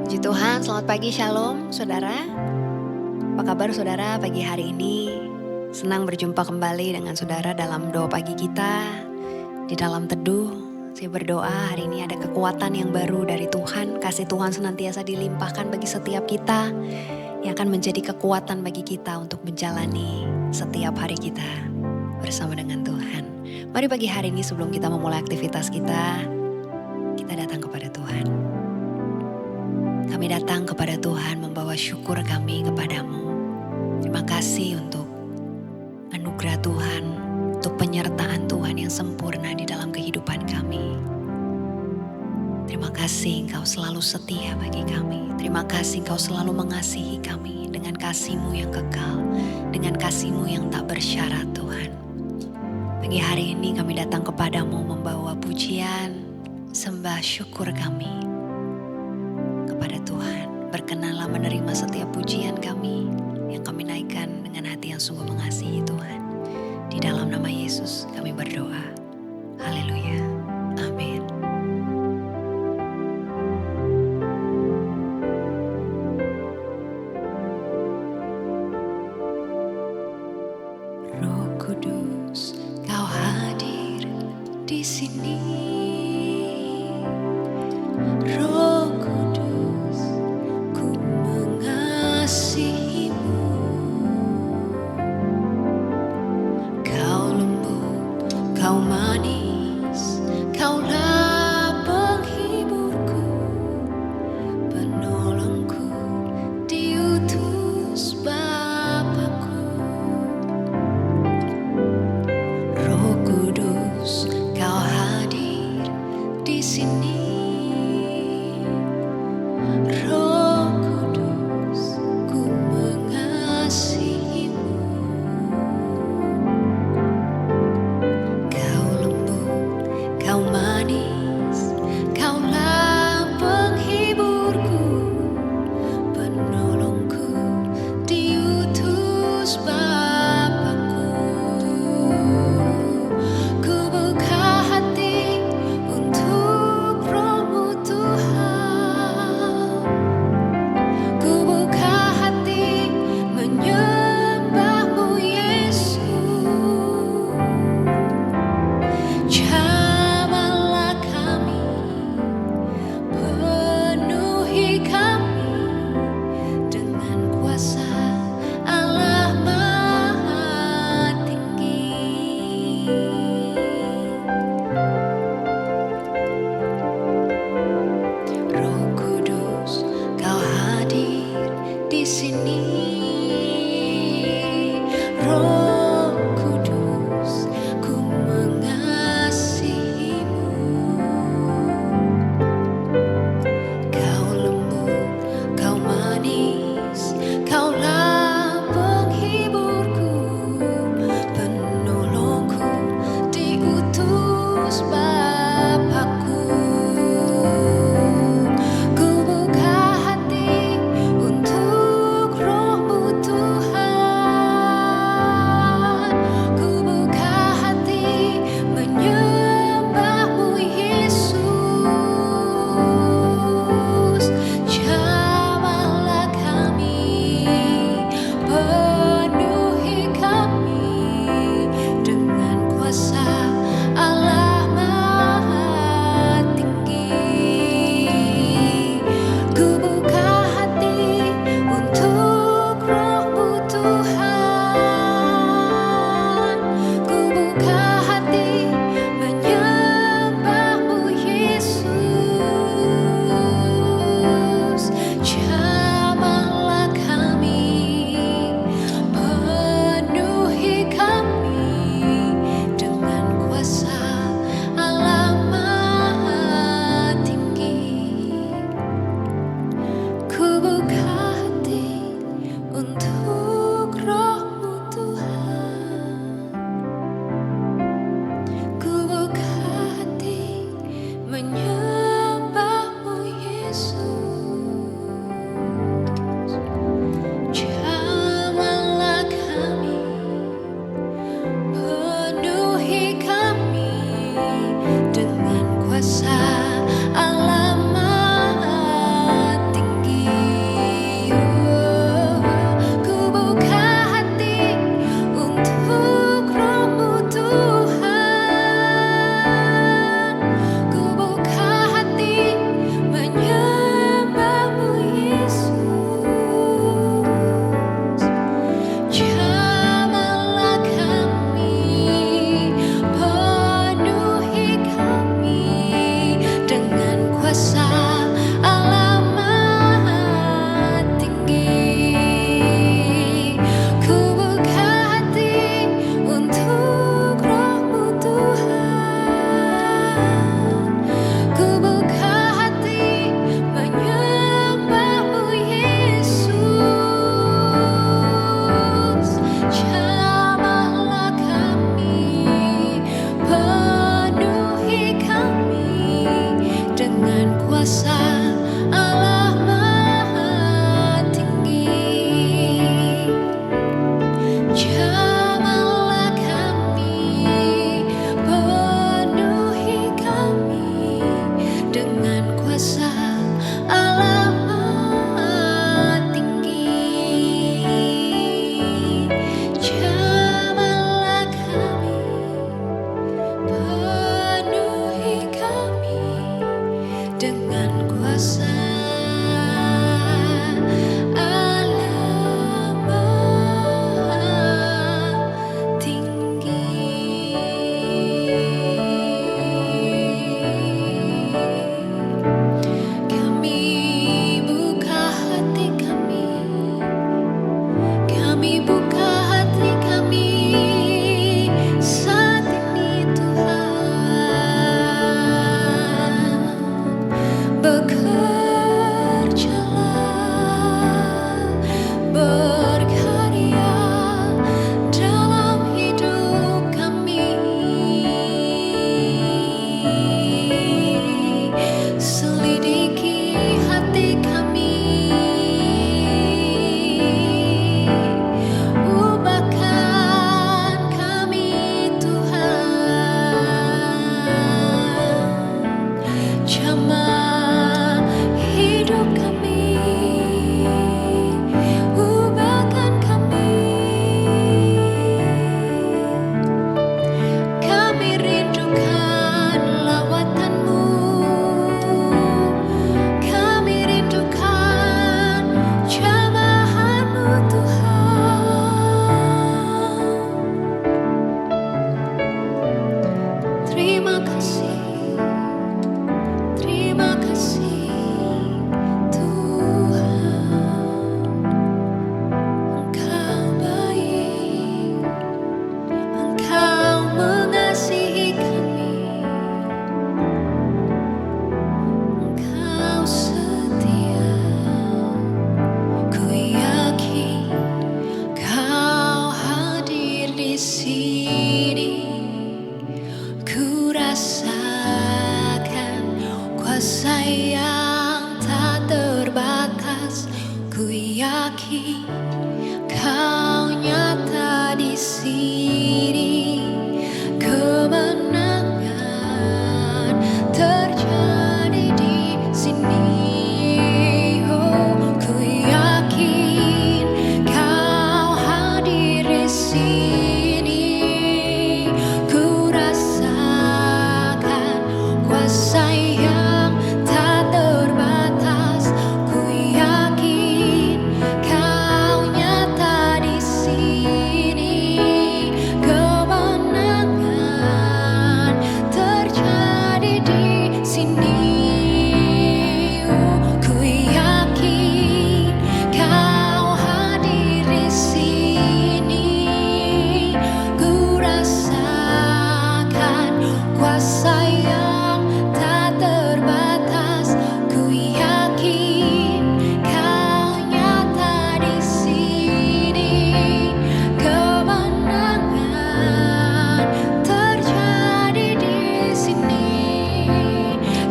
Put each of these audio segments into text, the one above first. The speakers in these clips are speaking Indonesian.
Puji Tuhan, selamat pagi, shalom saudara. Apa kabar saudara pagi hari ini? Senang berjumpa kembali dengan saudara dalam doa pagi kita. Di dalam teduh, saya berdoa hari ini ada kekuatan yang baru dari Tuhan. Kasih Tuhan senantiasa dilimpahkan bagi setiap kita, yang akan menjadi kekuatan bagi kita untuk menjalani setiap hari kita bersama dengan Tuhan. Mari pagi hari ini sebelum kita memulai aktivitas kita datang kepada Tuhan. Kami datang kepada Tuhan membawa syukur kami kepadamu. Terima kasih untuk anugerah Tuhan, untuk penyertaan Tuhan yang sempurna di dalam kehidupan kami. Terima kasih Engkau selalu setia bagi kami. Terima kasih Engkau selalu mengasihi kami dengan kasih-Mu yang kekal, dengan kasih-Mu yang tak bersyarat Tuhan. Pagi hari ini kami datang kepadamu membawa pujian, sembah syukur kami kepada Tuhan. Berkenanlah menerima setiap pujian kami yang kami naikkan dengan hati yang sungguh mengasihi Tuhan. Di dalam nama Yesus kami berdoa. Haleluya. Amin. Roh Kudus, Kau hadir di sini. Roh Kudus, ku mengasihimu. Kau lembut, Kau manis, Kaulah penghiburku, penolongku, diutus Bapa-Ku. Roh Kudus, Kau hadir di sini. Roh Kudus, ku mengasihimu. Kau lembut, Kau manis, Kaulah penghiburku, penolongku, diutus Bapa-Ku. Ku buka hati untuk Roh-Mu Tuhan. Ku buka hati menyembah-Mu Yesus. Jamahlah kami, penuhi kami dengan kuasa Allah Maha Tinggi. Roh Kudus, Kau hadir di sini. Roh Kudus, ku mengasihimu. Kau lembut, Kau manis, Kaulah penghiburku, penolongku, diutus Bapa-Ku. Ku buka hati untuk Roh-Mu Tuhan. Ku buka hati menyembah-Mu Yesus. Jamahlah kami, penuhi kami dengan kuasa Allah Maha Tinggi. Ku buka hati untuk Roh-Mu Tuhan. Ku buka hati menyembah-Mu Yesus. Jamahlah kami, penuhi kami dengan kuasa Allah Maha Tinggi. Ku buka hati untuk Roh-Mu Tuhan. Ku buka hati menyembah-Mu Yesus. Jamahlah kami, penuhi kami dengan kuasa Allah Maha Tinggi. kuasa Allah Maha Tinggi. Kami buka hati kami buka hati kami saat ini Tuhan. Bekerjalah, berkarya dalam hidup kami. Selidiki hati kami, ubahkan kami Tuhan. Jamah hidup kami, ubahkan kami. Kami rindukan lawatan-Mu, kami rindukan jamahan-Mu Tuhan. Terima kasih Tuhan. Engkau baik, Engkau mengasihi kami, Engkau setia. Ku yakin Kau hadir di sini. Ku rasakan kuasa yang tak terbatas. Ku yakin Kau nyata di sini. Kemenangan terjadi di sini. Oh, ku yakin Kau hadir di sini. Ku rasakan kuasa yang tak terbatas. Ku yakin Kau nyata di sini. Kemenangan terjadi di sini. Oh, ku yakin Kau hadir di sini. Ku rasakan kuasa yang tak terbatas. Ku yakin Kau nyata di sini. Kemenangan terjadi di sini.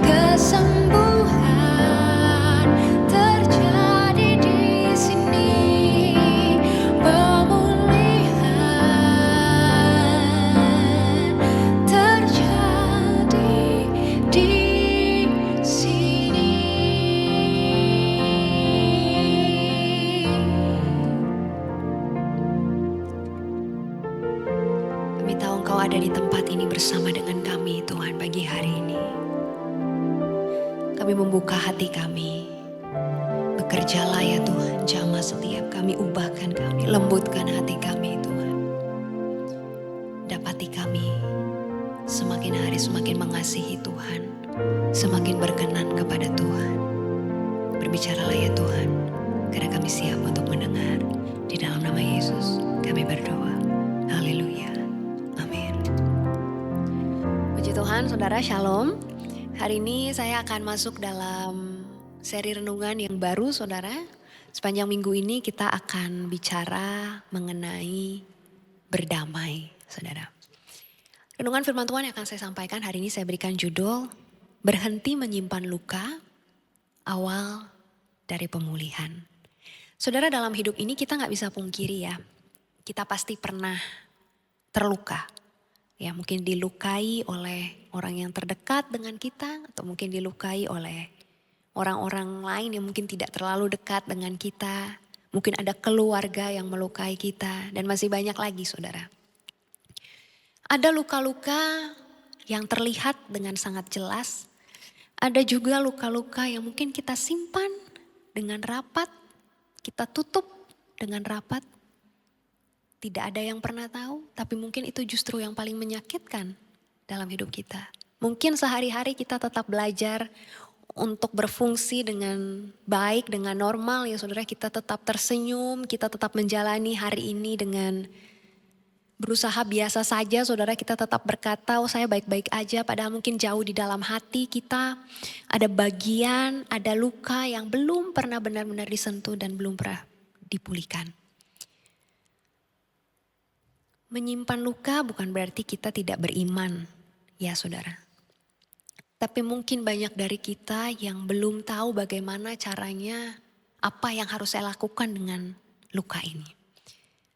Kesembuhan terjadi di sini. Pemulihan terjadi di sini. Kami tahu Engkau ada di tempat ini bersama dengan kami Tuhan pagi hari ini. Kami membuka hati kami. Bekerjalah ya Tuhan, jamah setiap kami, ubahkan kami, lembutkan hati kami Tuhan. Dapati kami semakin hari semakin mengasihi Tuhan, semakin berkenan kepada Tuhan. Berbicaralah ya Tuhan, karena kami siap untuk mendengar. Di dalam nama Yesus kami berdoa. Haleluya. Amin. Puji Tuhan, saudara, shalom. Hari ini saya akan masuk dalam seri renungan yang baru, saudara. Sepanjang minggu ini kita akan bicara mengenai berdamai, saudara. Renungan firman Tuhan yang akan saya sampaikan hari ini saya berikan judul Berhenti Menyimpan Luka, Awal dari Pemulihan. Saudara, dalam hidup ini kita gak bisa pungkiri ya, kita pasti pernah terluka. Ya, mungkin dilukai oleh orang yang terdekat dengan kita, atau mungkin dilukai oleh orang-orang lain yang mungkin tidak terlalu dekat dengan kita. Mungkin ada keluarga yang melukai kita, dan masih banyak lagi saudara. Ada luka-luka yang terlihat dengan sangat jelas, Ada juga luka-luka yang mungkin kita simpan dengan rapat, kita tutup dengan rapat. Tidak ada yang pernah tahu, tapi mungkin itu justru yang paling menyakitkan dalam hidup kita. Mungkin sehari-hari kita tetap belajar untuk berfungsi dengan baik, dengan normal ya saudara. Kita tetap tersenyum, kita tetap menjalani hari ini dengan berusaha biasa saja saudara, kita tetap berkata, oh saya baik-baik aja, padahal mungkin jauh di dalam hati kita ada bagian, ada luka yang belum pernah benar-benar disentuh dan belum pernah dipulihkan. Menyimpan luka bukan berarti kita tidak beriman, ya saudara. Tapi mungkin banyak dari kita yang belum tahu bagaimana caranya, apa yang harus saya lakukan dengan luka ini.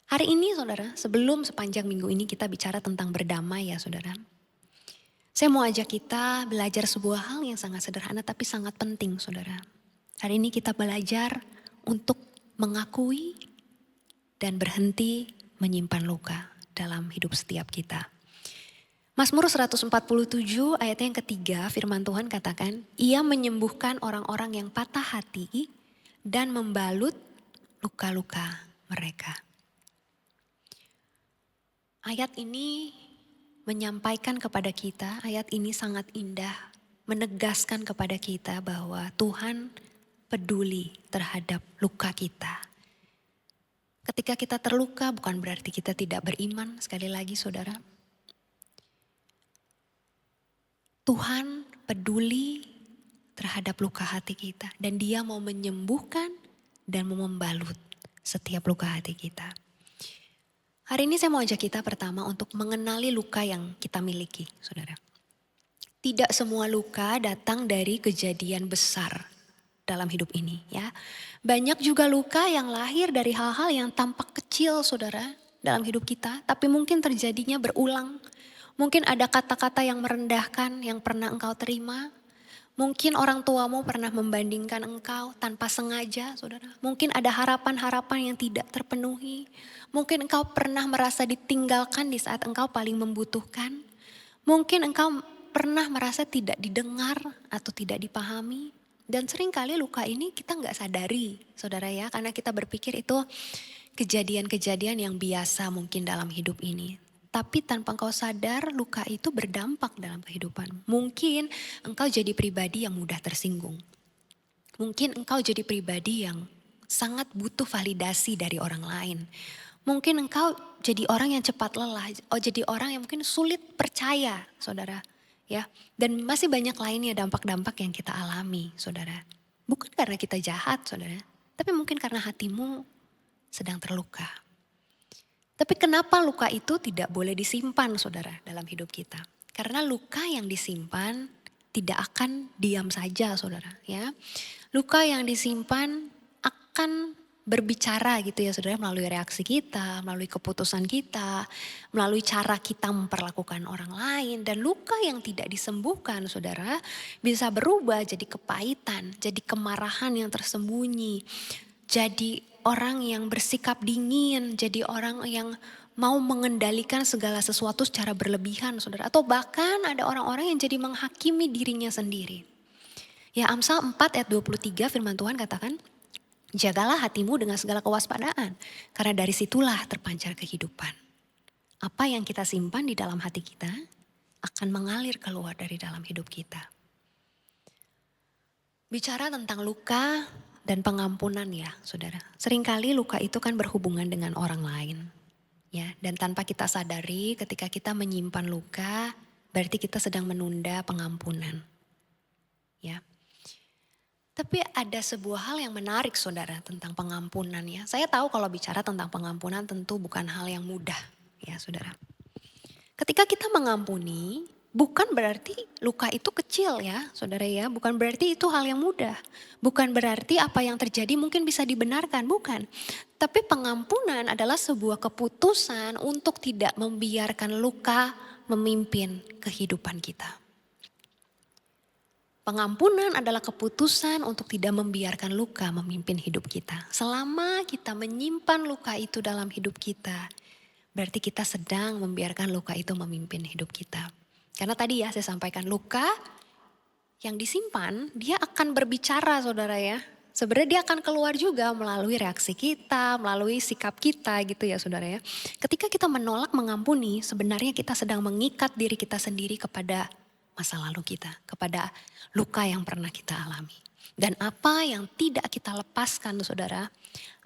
Hari ini saudara, sebelum sepanjang minggu ini kita bicara tentang berdamai ya saudara. Saya mau ajak kita belajar sebuah hal yang sangat sederhana tapi sangat penting saudara. Hari ini kita belajar untuk mengakui dan berhenti menyimpan luka dalam hidup setiap kita. Mazmur 147 ayatnya yang ketiga, firman Tuhan katakan, Ia menyembuhkan orang-orang yang patah hati dan membalut luka-luka mereka. Ayat ini menyampaikan kepada kita, ayat ini sangat indah, menegaskan kepada kita bahwa Tuhan peduli terhadap luka kita. Ketika kita terluka bukan berarti kita tidak beriman, sekali lagi saudara. Tuhan peduli terhadap luka hati kita dan Dia mau menyembuhkan dan mau membalut setiap luka hati kita. Hari ini saya mau ajak kita pertama untuk mengenali luka yang kita miliki, saudara. Tidak semua luka datang dari kejadian besar dalam hidup ini, ya. Banyak juga luka yang lahir dari hal-hal yang tampak kecil, saudara, dalam hidup kita, tapi mungkin terjadinya berulang. Mungkin ada kata-kata yang merendahkan yang pernah engkau terima. Mungkin orang tuamu pernah membandingkan engkau tanpa sengaja, saudara. Mungkin ada harapan-harapan yang tidak terpenuhi. Mungkin engkau pernah merasa ditinggalkan di saat engkau paling membutuhkan. Mungkin engkau pernah merasa tidak didengar atau tidak dipahami. Dan seringkali luka ini kita nggak sadari, saudara ya. Karena kita berpikir itu kejadian-kejadian yang biasa mungkin dalam hidup ini. Tapi tanpa engkau sadar luka itu berdampak dalam kehidupan. Mungkin engkau jadi pribadi yang mudah tersinggung. Mungkin engkau jadi pribadi yang sangat butuh validasi dari orang lain. Mungkin engkau jadi orang yang cepat lelah. Jadi orang yang mungkin sulit percaya saudara. Ya, dan masih banyak lainnya dampak-dampak yang kita alami saudara. Bukan karena kita jahat saudara. Tapi mungkin karena hatimu sedang terluka. Tapi kenapa luka itu tidak boleh disimpan saudara dalam hidup kita? Karena luka yang disimpan tidak akan diam saja saudara ya. Luka yang disimpan akan berbicara gitu ya saudara melalui reaksi kita, melalui keputusan kita, melalui cara kita memperlakukan orang lain. Dan luka yang tidak disembuhkan saudara bisa berubah jadi kepahitan, jadi kemarahan yang tersembunyi. Jadi orang yang bersikap dingin, jadi orang yang mau mengendalikan segala sesuatu secara berlebihan saudara. Atau bahkan ada orang-orang yang jadi menghakimi dirinya sendiri. Ya Amsal 4 ayat 23 firman Tuhan katakan, jagalah hatimu dengan segala kewaspadaan, karena dari situlah terpancar kehidupan. Apa yang kita simpan di dalam hati kita akan mengalir keluar dari dalam hidup kita. Bicara tentang luka dan pengampunan ya saudara. Seringkali luka itu kan berhubungan dengan orang lain. Ya, dan tanpa kita sadari ketika kita menyimpan luka berarti kita sedang menunda pengampunan. Ya. Tapi ada sebuah hal yang menarik saudara tentang pengampunan ya. Saya tahu kalau bicara tentang pengampunan tentu bukan hal yang mudah ya saudara. Ketika kita mengampuni bukan berarti luka itu kecil ya saudara ya. Bukan berarti itu hal yang mudah. Bukan berarti apa yang terjadi mungkin bisa dibenarkan, bukan. Tapi pengampunan adalah sebuah keputusan untuk tidak membiarkan luka memimpin kehidupan kita. Pengampunan adalah keputusan untuk tidak membiarkan luka memimpin hidup kita. Selama kita menyimpan luka itu dalam hidup kita, berarti kita sedang membiarkan luka itu memimpin hidup kita. Karena tadi ya saya sampaikan luka yang disimpan dia akan berbicara saudara ya. Sebenarnya dia akan keluar juga melalui reaksi kita, melalui sikap kita gitu ya saudara ya. Ketika kita menolak mengampuni, sebenarnya kita sedang mengikat diri kita sendiri kepada masa lalu kita, kepada luka yang pernah kita alami. Dan apa yang tidak kita lepaskan saudara,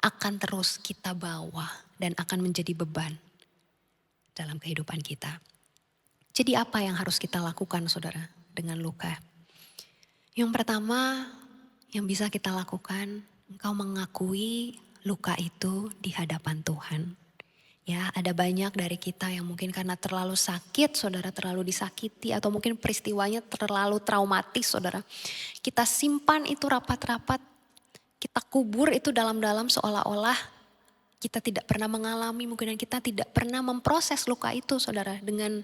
akan terus kita bawa dan akan menjadi beban dalam kehidupan kita. Jadi apa yang harus kita lakukan saudara dengan luka? Yang pertama yang bisa kita lakukan, engkau mengakui luka itu di hadapan Tuhan. Ya, ada banyak dari kita yang mungkin karena terlalu sakit, saudara terlalu disakiti atau mungkin peristiwanya terlalu traumatis, saudara. Kita simpan itu rapat-rapat, kita kubur itu dalam-dalam seolah-olah kita tidak pernah mengalami, mungkin kita tidak pernah memproses luka itu, saudara, dengan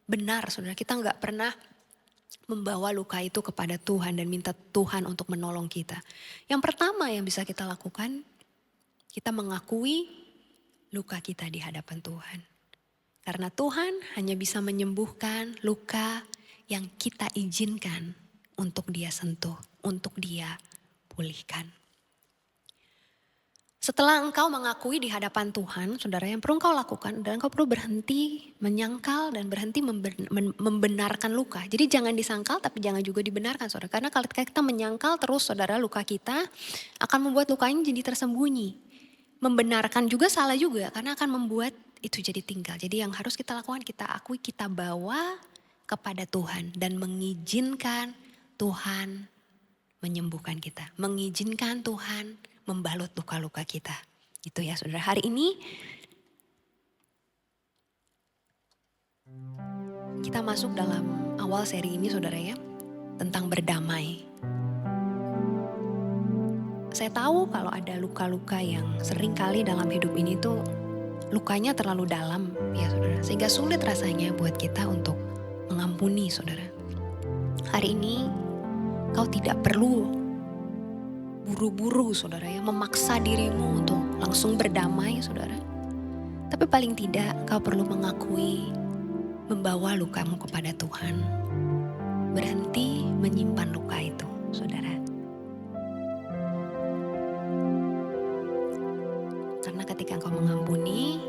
benar, saudara. Kita nggak pernah membawa luka itu kepada Tuhan dan minta Tuhan untuk menolong kita. Yang pertama yang bisa kita lakukan, kita mengakui luka kita di hadapan Tuhan. Karena Tuhan hanya bisa menyembuhkan luka yang kita izinkan untuk Dia sentuh, untuk Dia pulihkan. Setelah engkau mengakui di hadapan Tuhan, saudara, yang perlu engkau lakukan adalah engkau perlu berhenti menyangkal dan berhenti membenarkan luka. Jadi jangan disangkal tapi jangan juga dibenarkan, saudara. Karena kalau kita menyangkal terus, saudara, luka kita akan membuat lukanya jadi tersembunyi. Membenarkan juga salah juga karena akan membuat itu jadi tinggal. Jadi yang harus kita lakukan, kita akui, kita bawa kepada Tuhan dan mengizinkan Tuhan menyembuhkan kita. Mengizinkan Tuhan membalut luka-luka kita. Gitu ya saudara. Hari ini kita masuk dalam awal seri ini saudara ya. Tentang berdamai. Saya tahu kalau ada luka-luka yang sering kali dalam hidup ini tuh lukanya terlalu dalam ya saudara. Sehingga sulit rasanya buat kita untuk mengampuni saudara. Hari ini kau tidak perlu buru-buru saudara ya, memaksa dirimu untuk langsung berdamai saudara. Tapi paling tidak kau perlu mengakui, membawa lukamu kepada Tuhan. Berhenti menyimpan luka itu saudara. Karena ketika engkau mengampuni,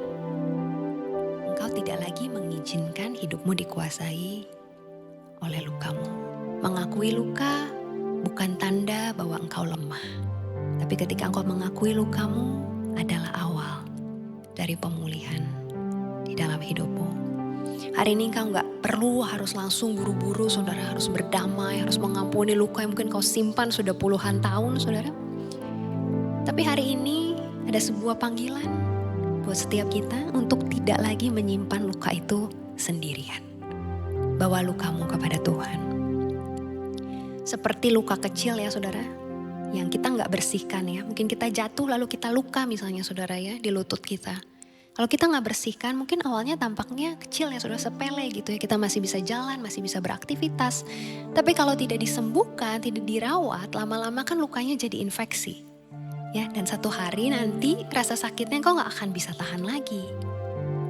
engkau tidak lagi mengizinkan hidupmu dikuasai oleh lukamu. Mengakui luka bukan tanda bahwa engkau lemah. Tapi ketika engkau mengakui lukamu adalah awal dari pemulihan di dalam hidupmu. Hari ini engkau gak perlu harus langsung buru-buru saudara, harus berdamai, harus mengampuni luka yang mungkin kau simpan sudah puluhan tahun saudara. Tapi hari ini ada sebuah panggilan buat setiap kita untuk tidak lagi menyimpan luka itu sendirian. Bawa lukamu kepada Tuhan. Seperti luka kecil ya saudara, yang kita gak bersihkan ya. Mungkin kita jatuh lalu kita luka misalnya saudara ya di lutut kita. Kalau kita gak bersihkan mungkin awalnya tampaknya kecil ya saudara, sepele gitu ya. Kita masih bisa jalan, masih bisa beraktivitas. Tapi kalau tidak disembuhkan, tidak dirawat, lama-lama kan lukanya jadi infeksi. Ya, dan satu hari nanti rasa sakitnya kau gak akan bisa tahan lagi.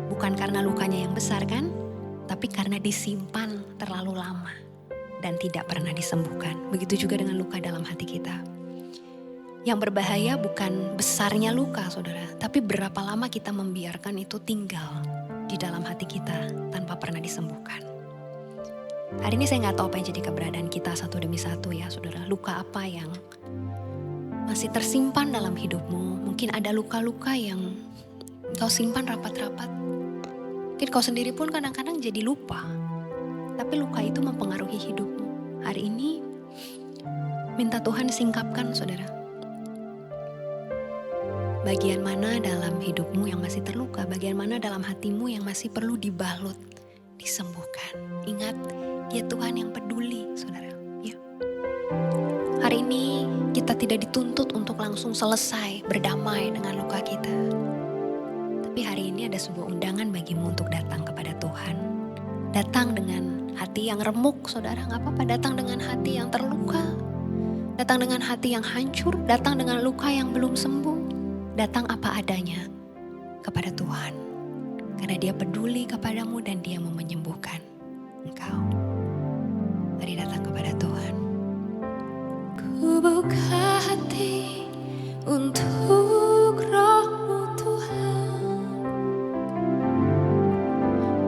Bukan karena lukanya yang besar kan, tapi karena disimpan terlalu lama. Dan tidak pernah disembuhkan. Begitu juga dengan luka dalam hati kita. Yang berbahaya bukan besarnya luka saudara, tapi berapa lama kita membiarkan itu tinggal di dalam hati kita tanpa pernah disembuhkan. Hari ini saya gak tahu apa yang jadi keberadaan kita satu demi satu ya saudara. Luka apa yang masih tersimpan dalam hidupmu. Mungkin ada luka-luka yang kau simpan rapat-rapat. Mungkin kau sendiri pun kadang-kadang jadi lupa. Tapi luka itu mempengaruhi hidupmu. Hari ini minta Tuhan singkapkan saudara. Bagian mana dalam hidupmu yang masih terluka, bagian mana dalam hatimu yang masih perlu dibalut, disembuhkan. Ingat, Dia Tuhan yang peduli saudara. Ya. Hari ini kita tidak dituntut untuk langsung selesai berdamai dengan luka kita. Tapi hari ini ada sebuah undangan bagimu untuk datang kepada Tuhan. Datang dengan hati yang remuk saudara, gak apa-apa. Datang dengan hati yang terluka. Datang dengan hati yang hancur. Datang dengan luka yang belum sembuh. Datang apa adanya kepada Tuhan. Karena Dia peduli kepadamu dan Dia mau menyembuhkan engkau. Mari datang kepada Tuhan. Ku buka hati untuk Roh-Mu Tuhan.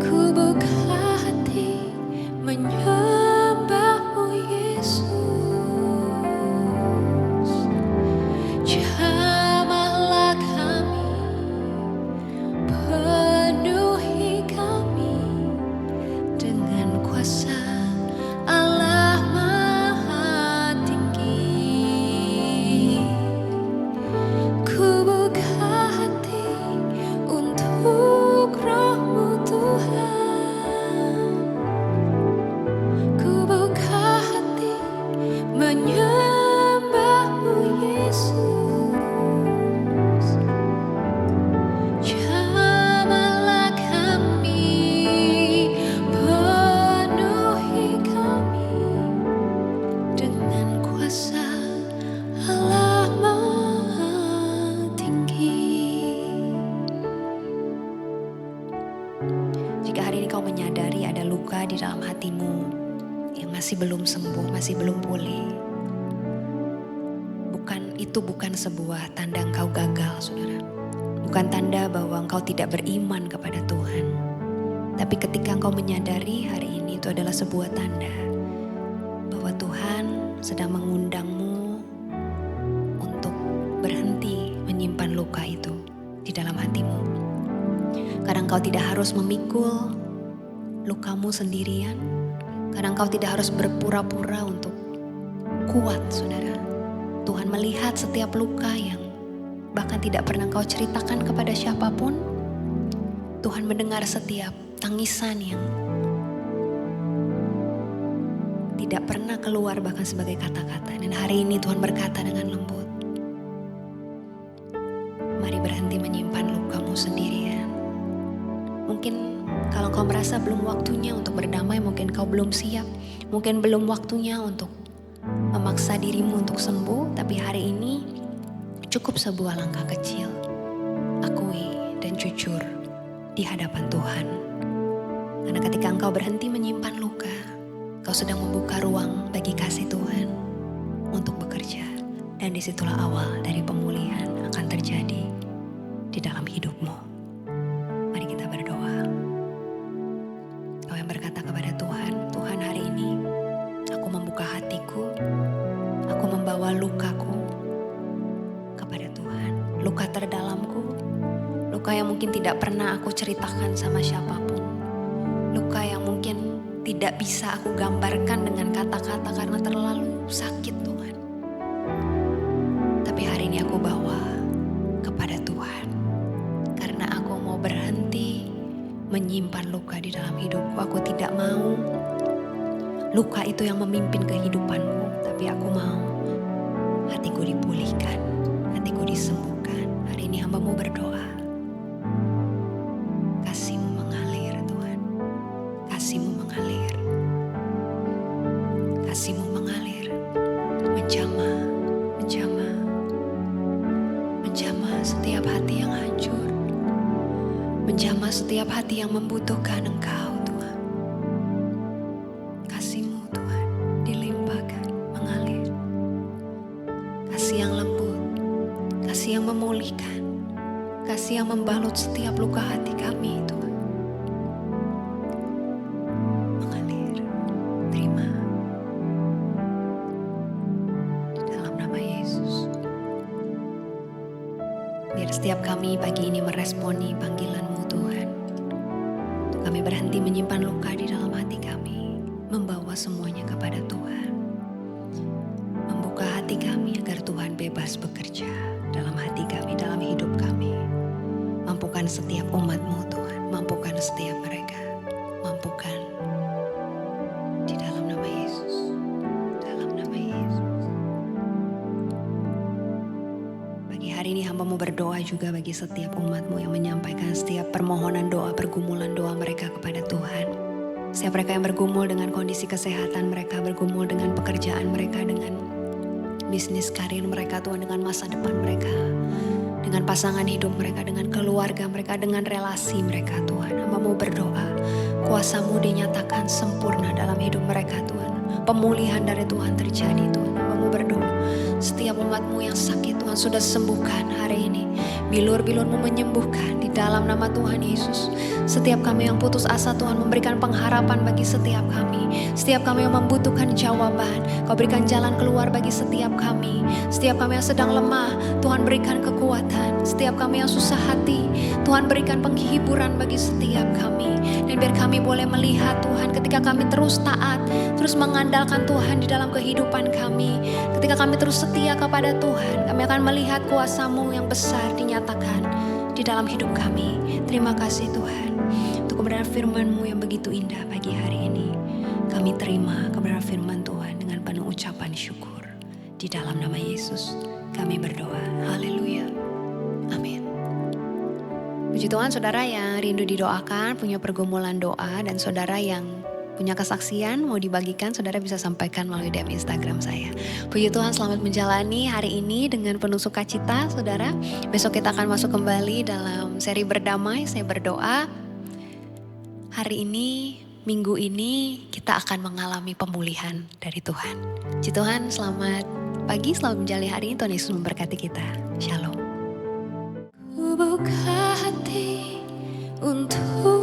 Ku buka hati menyembah-Mu Yesus. Jamahlah kami, penuhi kami dengan kuasa Allah Maha Tinggi. Ku buka hati untuk Roh-Mu Tuhan. Ku buka hati menyembah-Mu Yesus. Jamahlah kami, penuhi kami dengan kuasa Allah Maha Tinggi. Jika hari ini kau menyadari ada luka di dalam hatimu yang masih belum sembuh, masih belum pulih, itu bukan sebuah tanda engkau gagal, saudara. Bukan tanda bahwa engkau tidak beriman kepada Tuhan. Tapi ketika engkau menyadari hari ini itu adalah sebuah tanda bahwa Tuhan sedang mengundangmu untuk berhenti menyimpan luka itu di dalam hatimu. Kadang engkau tidak harus memikul lukamu sendirian. Kadang engkau tidak harus berpura-pura untuk kuat, saudara. Tuhan melihat setiap luka yang bahkan tidak pernah kau ceritakan kepada siapapun. Tuhan mendengar setiap tangisan yang tidak pernah keluar bahkan sebagai kata-kata. Dan hari ini Tuhan berkata dengan lembut, mari berhenti menyimpan lukamu sendirian. Mungkin kalau kau merasa belum waktunya untuk berdamai, mungkin kau belum siap, mungkin belum waktunya untuk memaksa dirimu untuk sembuh. Tapi hari ini cukup sebuah langkah kecil, akui dan jujur di hadapan Tuhan. Karena ketika engkau berhenti menyimpan luka, kau sedang membuka ruang bagi kasih Tuhan untuk bekerja. Dan disitulah awal dari pemulihan akan terjadi di dalam hidupmu. Mari kita berdoa. Kau yang berkata kepada Tuhan, Tuhan hari ini aku membuka hatiku, aku membawa lukaku kepada Tuhan. Luka terdalamku, luka yang mungkin tidak pernah aku ceritakan sama siapapun. Luka yang mungkin tidak bisa aku gambarkan dengan kata-kata karena terlalu sakit, Tuhan. Tapi hari ini aku bawa kepada Tuhan. Karena aku mau berhenti menyimpan luka di dalam hidupku. Aku tidak mau luka itu yang memimpin kehidupanku, tapi aku mau hatiku dipulihkan, hatiku disembuhkan. Hari ini hamba-Mu berdoa, kasih-Mu mengalir Tuhan, kasih-Mu mengalir, kasih-Mu mengalir, menjamah, menjamah, menjamah setiap hati yang hancur, menjamah setiap hati yang membutuhkan Engkau. Kasih yang memulihkan, kasih yang membalut setiap luka hati kami, Tuhan. Mengalir, terima. Di dalam nama Yesus. Biar setiap kami pagi ini meresponi panggilan-Mu, Tuhan. Untuk kami berhenti menyimpan luka di dalam hati kami, membawa semuanya kepada Tuhan. Membuka hati kami agar Tuhan bebas bekerja dalam hati kami, dalam hidup kami. Mampukan setiap umat-Mu Tuhan, mampukan setiap mereka, mampukan di dalam nama Yesus, dalam nama Yesus. Pagi hari ini hamba-Mu berdoa juga bagi setiap umat-Mu yang menyampaikan setiap permohonan doa, pergumulan doa mereka kepada Tuhan. Setiap mereka yang bergumul dengan kondisi kesehatan mereka, bergumul dengan pekerjaan mereka, dengan bisnis karir mereka Tuhan, dengan masa depan mereka, dengan pasangan hidup mereka, dengan keluarga mereka, dengan relasi mereka Tuhan. Hamba-Mu berdoa, kuasa-Mu dinyatakan sempurna dalam hidup mereka Tuhan. Pemulihan dari Tuhan terjadi Tuhan. Hamba-Mu mau berdoa. Setiap umat-Mu yang sakit Tuhan sudah sembuhkan hari ini. Bilur-bilur-Mu menyembuhkan di dalam nama Tuhan Yesus. Setiap kami yang putus asa Tuhan memberikan pengharapan bagi setiap kami. Setiap kami yang membutuhkan jawaban, Kau berikan jalan keluar bagi setiap kami. Setiap kami yang sedang lemah, Tuhan berikan kekuatan. Setiap kami yang susah hati, Tuhan berikan penghiburan bagi setiap kami. Dan biar kami boleh melihat Tuhan ketika kami terus taat, terus mengandalkan Tuhan di dalam kehidupan kami. Ketika kami terus setia kepada Tuhan, kami akan melihat kuasa-Mu yang besar dinyatakan di dalam hidup kami. Terima kasih Tuhan untuk kebenaran firman-Mu yang begitu indah pagi hari ini. Kami terima kebenaran firman Tuhan dengan penuh ucapan syukur. Di dalam nama Yesus kami berdoa. Haleluya. Amin. Puji Tuhan, saudara yang rindu didoakan, punya pergumulan doa, dan saudara yang punya kesaksian mau dibagikan, saudara bisa sampaikan melalui DM Instagram saya. Puji Tuhan, selamat menjalani hari ini dengan penuh sukacita, saudara. Besok kita akan masuk kembali dalam seri berdamai. Saya berdoa hari ini, minggu ini kita akan mengalami pemulihan dari Tuhan. Puji Tuhan, selamat pagi, selamat menjalani hari ini. Tuhan Yesus memberkati kita. Shalom. Ku buka hati untuk